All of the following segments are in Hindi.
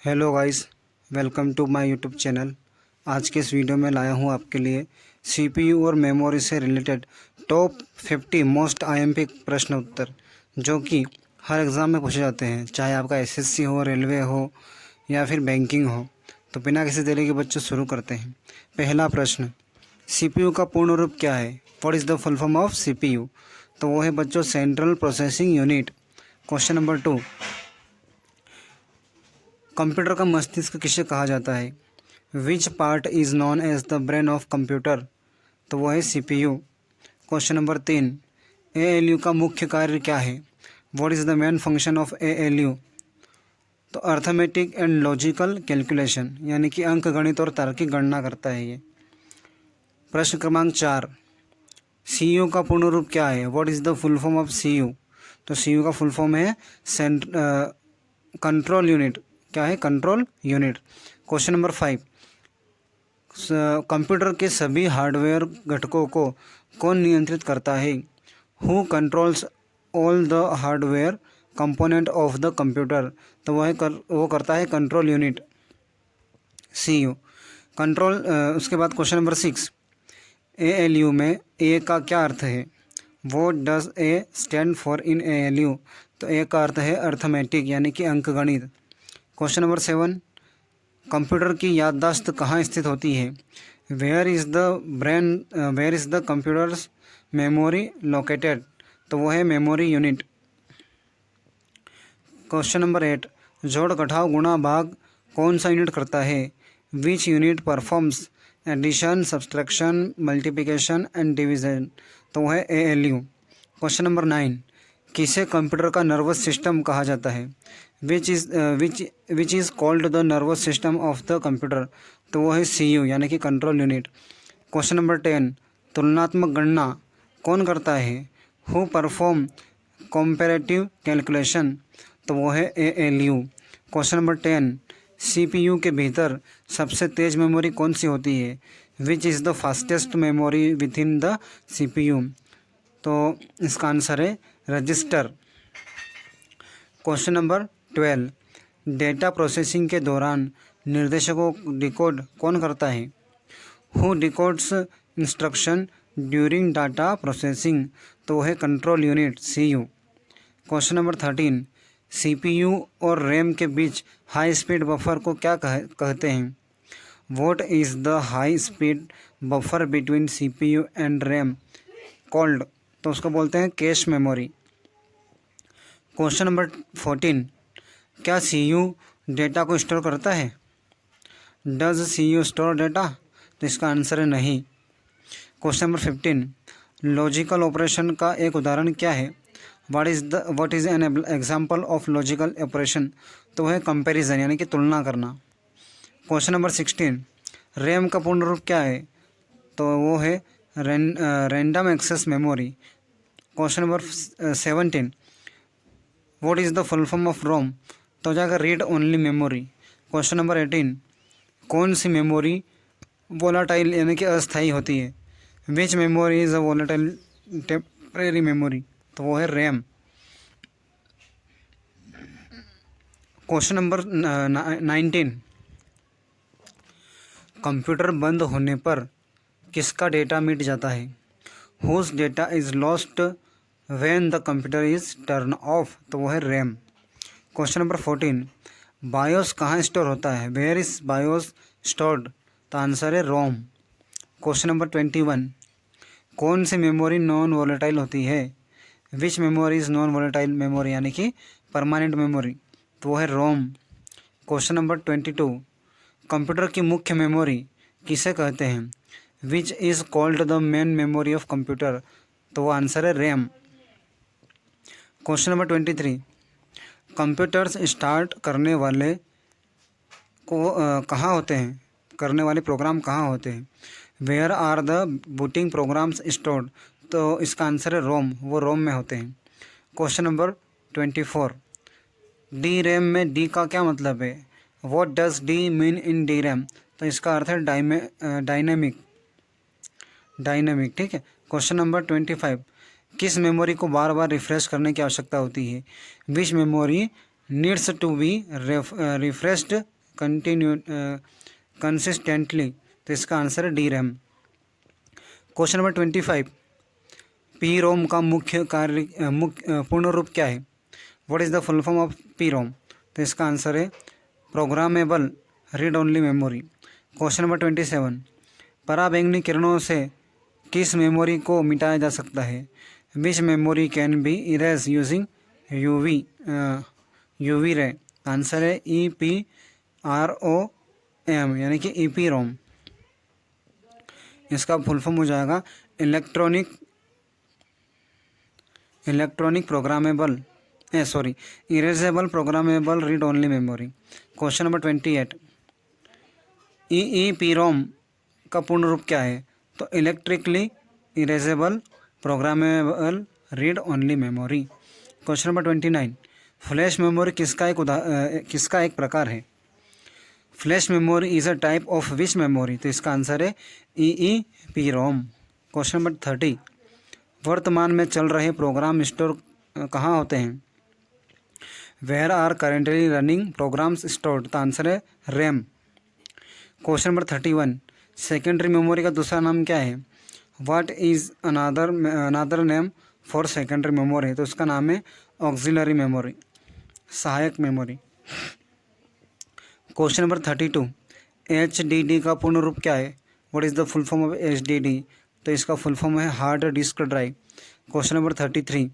Hello guys, welcome to my YouTube channel. आज के इस वीडियो में लाया हूँ आपके लिए सीपीयू और मेमोरी से रिलेटेड टॉप 50 मोस्ट आईएमपी प्रश्न उत्तर, जो कि हर एग्ज़ाम में पूछे जाते हैं, चाहे आपका एसएससी हो, रेलवे हो या फिर बैंकिंग हो। तो बिना किसी देरी के बच्चों शुरू करते हैं। पहला प्रश्न, सीपीयू का पूर्ण रूप क्या है? What is the full form of CPU? तो वो है बच्चों central processing unit. Question number 2, computer का मस्तिष्क किसे कहा जाता है? Which part is known as the brain of computer? तो वो है सीपीयू। क्वेश्चन नंबर 3, एएलयू का मुख्य कार्य क्या है? What is the main function of ALU? तो अर्थमेटिक एंड लॉजिकल कैलकुलेशन, यानी कि अंक गणित और तार्किक गणना करता है ये। प्रश्न क्रमांक 4, सीयू का पूर्ण रूप क्या है? What is the full form of CU? तो सीयू का फुल फॉर्म है कंट्रोल यूनिट। क्या है? Control unit. Question number 5, computer के सभी हार्डवेयर घटकों को कौन नियंत्रित करता है? Who controls all the hardware component of the computer? तो वो करता है कंट्रोल यूनिट, सीयू। कंट्रोल। उसके बाद क्वेश्चन नंबर 6, एएलयू में ए का क्या अर्थ है? What does a stand for in ALU? तो ए का अर्थ है अर्थमेटिक, यानी कि अंकगणित। क्वेश्चन नंबर 7, कंप्यूटर की याददाश्त कहाँ स्थित होती है? Where is the computer's memory located? तो वो है मेमोरी यूनिट। क्वेश्चन नंबर 8, जोड़ घटाव गुणा भाग कौन सा यूनिट करता है? Which unit performs addition, subtraction, multiplication and division? तो वो है एएलयू। क्वेश्चन नंबर 9, किसे कंप्यूटर का नर्वस सिस्टम कहा जाता है? Which is called the nervous system of the computer? तो वो है सीयू, यानी कि कंट्रोल यूनिट। क्वेश्चन नंबर 10, तुलनात्मक गणना कौन करता है? Who perform comparative calculation? तो वो है एएलयू। क्वेश्चन नंबर 10, सीपीयू के भीतर सबसे तेज़ मेमोरी कौन सी होती है? Which is the fastest memory within the CPU? तो इसका आंसर है register. Question number 12, data processing के दौरान निर्देशों को डिकोड कौन करता है? Who decodes instruction during data processing? तो वह है control unit, CU. Question number 13, CPU और रैम के बीच हाई स्पीड बफर को क्या कहते हैं? What is the high speed buffer between CPU and RAM called? तो उसको बोलते हैं कैश मेमोरी। क्वेश्चन नंबर 14, क्या सीयू डेटा को स्टोर करता है? Does CU store data? तो इसका आंसर है नहीं। क्वेश्चन नंबर 15, लॉजिकल ऑपरेशन का एक उदाहरण क्या है? What is an example of logical operation? तो है कंपैरिजन, यानी कि तुलना करना। क्वेश्चन नंबर 16, रैम का पूर्ण रूप क्या है? तो वो है random access memory. Question number 17, what is the full form of ROM? तो हो जाएगा read only memory. Question number 18, कौन सी मेमोरी वोलाटाइल, यानी कि अस्थायी होती है? Which memory is a volatile temporary memory? तो वो है रैम। क्वेश्चन नंबर 19, कंप्यूटर बंद होने पर किसका डेटा मिट जाता है? Whose data is lost when the computer is turn off? तो वो है रैम। क्वेश्चन नंबर 14, बायोस कहाँ स्टोर होता है? Where is BIOS stored? तो आंसर है रोम। क्वेश्चन नंबर 21, कौन सी मेमोरी नॉन वोलेटाइल होती है? Which memory is non volatile memory, यानी कि परमानेंट मेमोरी? तो वो है रोम। क्वेश्चन नंबर 22, कंप्यूटर की मुख्य मेमोरी किसे कहते हैं? Which is called the main memory of computer? तो वो आंसर है RAM. Question number 23, computers start करने वाले कहाँ होते हैं? करने वाले प्रोग्राम कहाँ होते हैं? Where are the booting programs stored? तो इसका आंसर है रोम, वो रोम में होते हैं। क्वेश्चन नंबर 24, डी रैम में डी का क्या मतलब है? What does D mean in D RAM? तो इसका अर्थ है डायनेमिक। ठीक है। क्वेश्चन नंबर 25, किस मेमोरी को बार बार रिफ्रेश करने की आवश्यकता होती है? Which memory needs to be refreshed consistently, तो इसका आंसर है D RAM. Question number 25, P ROM का मुख्य पूर्ण रूप क्या है? What is the full form of P ROM? तो इसका आंसर है programmable read only memory. Question number 27, पराबैंगनी किरणों से किस मेमोरी को मिटाया जा सकता है? Which memory can be erase using UV ray? Answer है EPROM यानी कि EP रोम। इसका फुल फॉर्म हो जाएगा electronic programmable erasable programmable read only memory. Question number 28, EEPROM का पूर्ण रूप क्या है? तो electrically erasable programmable read only memory. Question number 29, flash memory किसका एक प्रकार है? Flash memory is a type of which memory? तो इसका आंसर है EEPROM। क्वेश्चन नंबर 30, वर्तमान में चल रहे प्रोग्राम स्टोर कहाँ होते हैं? Where are currently running programs stored? तो आंसर है RAM. Question number 31, secondary memory का दूसरा नाम क्या है? What is another name for secondary memory? तो उसका नाम है ऑक्सिलरी मेमोरी, सहायक मेमोरी। क्वेश्चन नंबर 32, HDD का पूर्ण रूप क्या है? What is the full form of HDD? तो इसका फुल फॉर्म है hard disk drive. Question number 33,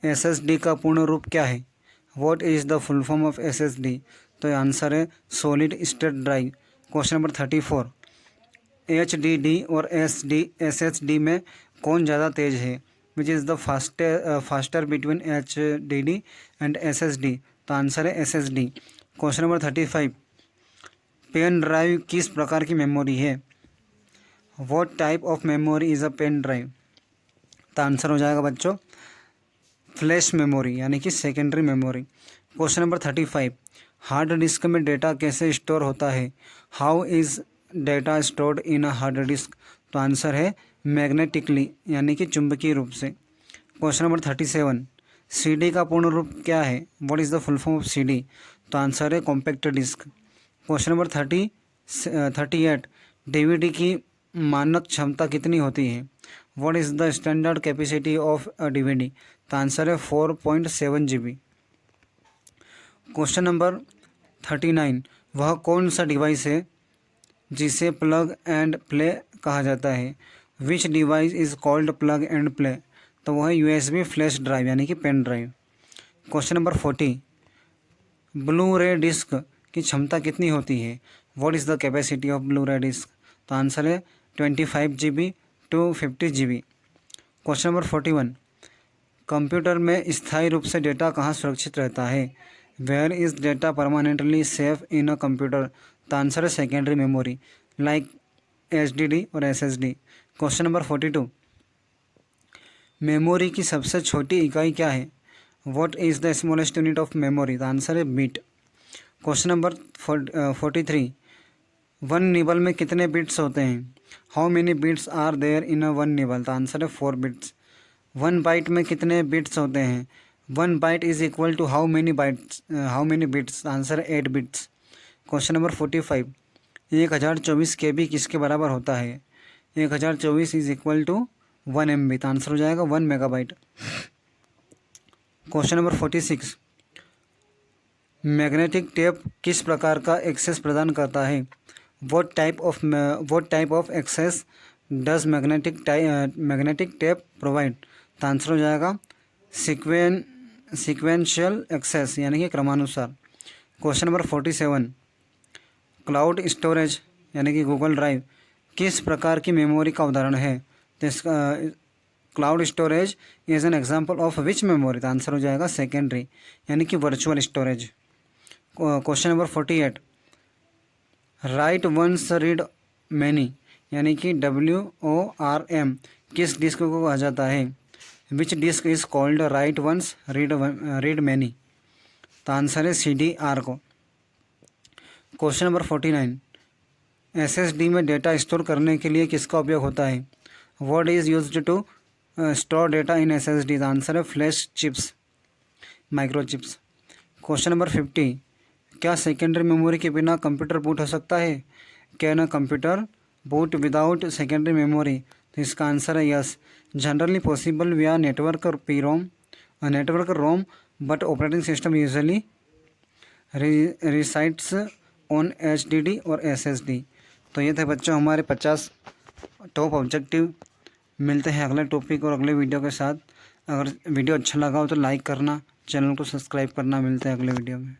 SSD का पूर्ण रूप क्या है? What is the full form of SSD? तो आंसर है solid state drive. Question number 34, HDD और SSD में कौन ज़्यादा तेज है? Which is the faster between HDD and SSD? तो आंसर है SSD। Question number 35, pen drive किस प्रकार की मेमोरी है? What type of memory is a pen drive? तो आंसर हो जाएगा बच्चों फ्लैश मेमोरी यानी कि secondary memory. Question number 35, hard disk में डेटा कैसे स्टोर होता है? How is data stored in a hard disk? तो आंसर है मैग्नेटिकली यानी कि चुंबकीय रूप से। क्वेश्चन नंबर 37, CD का पूर्ण रूप क्या है? What is the full form of CD? तो आंसर है compact disc. Question number 38, DVD की मानक क्षमता कितनी होती है? What is the standard capacity of a DVD? तो आंसर है 4.7 GB। क्वेश्चन नंबर 39, वह कौन सा डिवाइस है जिसे प्लग एंड प्ले कहा जाता है? Which device is called plug and play? तो वह है USB फ्लैश ड्राइव यानी कि pen drive. Question number 40, blu ray disc की क्षमता कितनी होती है? What is the capacity of blu ray disc? तो आंसर है 25 GB to 50 GB। Question number 41, computer में स्थायी रूप से डेटा कहाँ सुरक्षित रहता है? Where is data permanently safe in a computer? तो आंसर है सेकेंडरी मेमोरी लाइक HDD और SSD। क्वेश्चन नंबर 42, मेमोरी की सबसे छोटी इकाई क्या है? What is the smallest unit of memory? तो आंसर है bit. Question number 43, one nibble में कितने बिट्स होते हैं? How many bits are there in a one nibble? तो आंसर है 4 बिट्स। वन बाइट में कितने बिट्स होते हैं? One byte is equal to how many bits? Answer है 8 बिट्स। क्वेश्चन नंबर 45, 1024 KB किसके बराबर होता है? 1024 इज इक्वल टू 1 MB। तो आंसर हो जाएगा 1 megabyte. Question number 46, magnetic tape किस प्रकार का एक्सेस प्रदान करता है? What type of access does magnetic tape provide? तो आंसर हो जाएगा सिक्वेंशियल एक्सेस यानी कि क्रमानुसार। क्वेश्चन नंबर 47, क्लाउड स्टोरेज यानी कि गूगल ड्राइव किस प्रकार की मेमोरी का उदाहरण है? तो इसका cloud storage is an example of which memory? तो आंसर हो जाएगा सेकेंडरी यानी कि virtual storage. Question number 48, write once read many यानी कि WORM किस डिस्क को कहा जाता है? Which disk is called write once read many? तो आंसर है CDR को। क्वेश्चन नंबर 49, SSD में डेटा स्टोर करने के लिए किसका उपयोग होता है? What is used to store data in SSD? Answer है flash chips, microchips. Question number 50, क्या सेकेंडरी मेमोरी के बिना कंप्यूटर बूट हो सकता है? Can a computer boot without secondary memory? तो इसका आंसर है yes. Generally possible via network ROM but operating system usually resides on HDD और SSD। तो ये थे बच्चों हमारे 50 टॉप ऑब्जेक्टिव। मिलते हैं अगले टॉपिक और अगले वीडियो के साथ। अगर वीडियो अच्छा लगा हो तो लाइक करना, चैनल को सब्सक्राइब करना। मिलते हैं अगले वीडियो में।